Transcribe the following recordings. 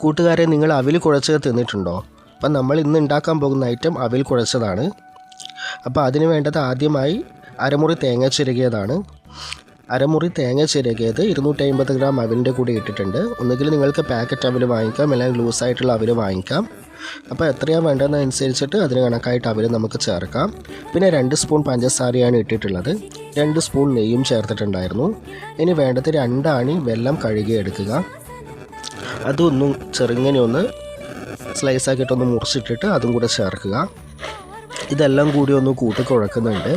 കൂട്ടുകാരെ, നിങ്ങൾ അവിൽ കുഴച്ചത് തിന്നിട്ടുണ്ടോ? അപ്പം നമ്മൾ ഇന്ന് ഉണ്ടാക്കാൻ പോകുന്ന ഐറ്റം അവിൽ കുഴച്ചതാണ്. അപ്പോൾ അതിന് വേണ്ടത് ആദ്യമായി അരമുറി തേങ്ങ ചിരകിയതാണ്. അരമുറി തേങ്ങ ചിരകിയത് 250 ഗ്രാം അവിലിൻ്റെ കൂടെ ഇട്ടിട്ടുണ്ട്. ഒന്നുകിൽ നിങ്ങൾക്ക് പാക്കറ്റ് അവിൽ വാങ്ങിക്കാം, അല്ലെങ്കിൽ ലൂസായിട്ടുള്ള അവിൽ വാങ്ങിക്കാം. അപ്പോൾ എത്രയാണ് വേണ്ടതെന്നനുസരിച്ചിട്ട് അതിന് കണക്കായിട്ട് അവിൽ നമുക്ക് ചേർക്കാം. പിന്നെ 2 സ്പൂൺ പഞ്ചസാരയാണ് ഇട്ടിട്ടുള്ളത്. 2 സ്പൂൺ നെയ്യും ചേർത്തിട്ടുണ്ടായിരുന്നു. ഇനി വേണ്ടത് 2 ആണി വെല്ലം കഴുകി എടുക്കുക. അതൊന്നും ചെറുങ്ങനെ ഒന്ന് സ്ലൈസാക്കിയിട്ടൊന്ന് മുറിച്ചിട്ടിട്ട് അതും കൂടെ ചേർക്കുക. ഇതെല്ലാം കൂടി ഒന്ന് കൂട്ടി കുഴക്കുന്നുണ്ട്.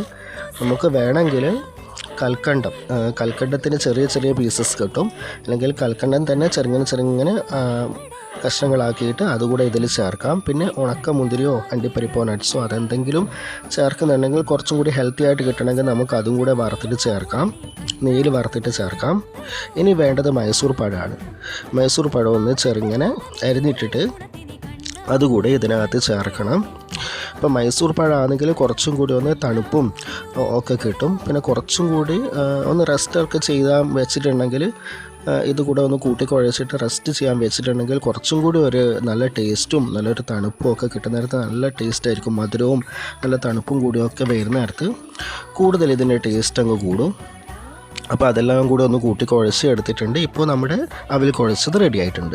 നമുക്ക് വേണമെങ്കിൽ കൽക്കണ്ടത്തിന് ചെറിയ ചെറിയ പീസസ് കിട്ടും, അല്ലെങ്കിൽ കൽക്കണ്ടം തന്നെ ചെറുങ്ങനെ കഷ്ണങ്ങളാക്കിയിട്ട് അതുകൂടെ ഇതിൽ ചേർക്കാം. പിന്നെ ഉണക്ക മുന്തിരിയോ അണ്ടിപ്പരിപ്പോ നട്ട്സോ അതെന്തെങ്കിലും ചേർക്കുന്നുണ്ടെങ്കിൽ കുറച്ചും കൂടി ഹെൽത്തി ആയിട്ട് കിട്ടണമെങ്കിൽ നമുക്ക് അതും കൂടെ വറുത്തിട്ട് ചേർക്കാം, നെയ്യിൽ വറുത്തിട്ട് ചേർക്കാം. ഇനി വേണ്ടത് മൈസൂർ പഴമാണ്. മൈസൂർ പഴം ഒന്ന് ചെറുങ്ങനെ അരിഞ്ഞിട്ടിട്ട് അതുകൂടെ ഇതിനകത്ത് ചേർക്കണം. ഇപ്പോൾ മൈസൂർ പഴമാണെങ്കിൽ കുറച്ചും കൂടി ഒന്ന് തണുപ്പും ഒക്കെ കിട്ടും. പിന്നെ കുറച്ചും കൂടി ഒന്ന് റെസ്റ്റൊക്കെ ചെയ്യാൻ വെച്ചിട്ടുണ്ടെങ്കിൽ ഇതുകൂടെ ഒന്ന് കൂട്ടി കുഴച്ചിട്ട് റെസ്റ്റ് ചെയ്യാൻ വെച്ചിട്ടുണ്ടെങ്കിൽ കുറച്ചും കൂടി ഒരു നല്ല ടേസ്റ്റും നല്ലൊരു തണുപ്പും ഒക്കെ കിട്ടുന്ന നേരത്ത് നല്ല ടേസ്റ്റ് ആയിരിക്കും. മധുരവും നല്ല തണുപ്പും കൂടിയൊക്കെ വരുന്ന നേരത്ത് കൂടുതൽ ഇതിൻ്റെ ടേസ്റ്റ് അങ്ങ് കൂടും. അപ്പോൾ അതെല്ലാം കൂടി ഒന്ന് കൂട്ടി കുഴച്ച് എടുത്തിട്ടുണ്ട്. ഇപ്പോൾ നമ്മുടെ അവിൽ കുഴച്ചത് റെഡി ആയിട്ടുണ്ട്.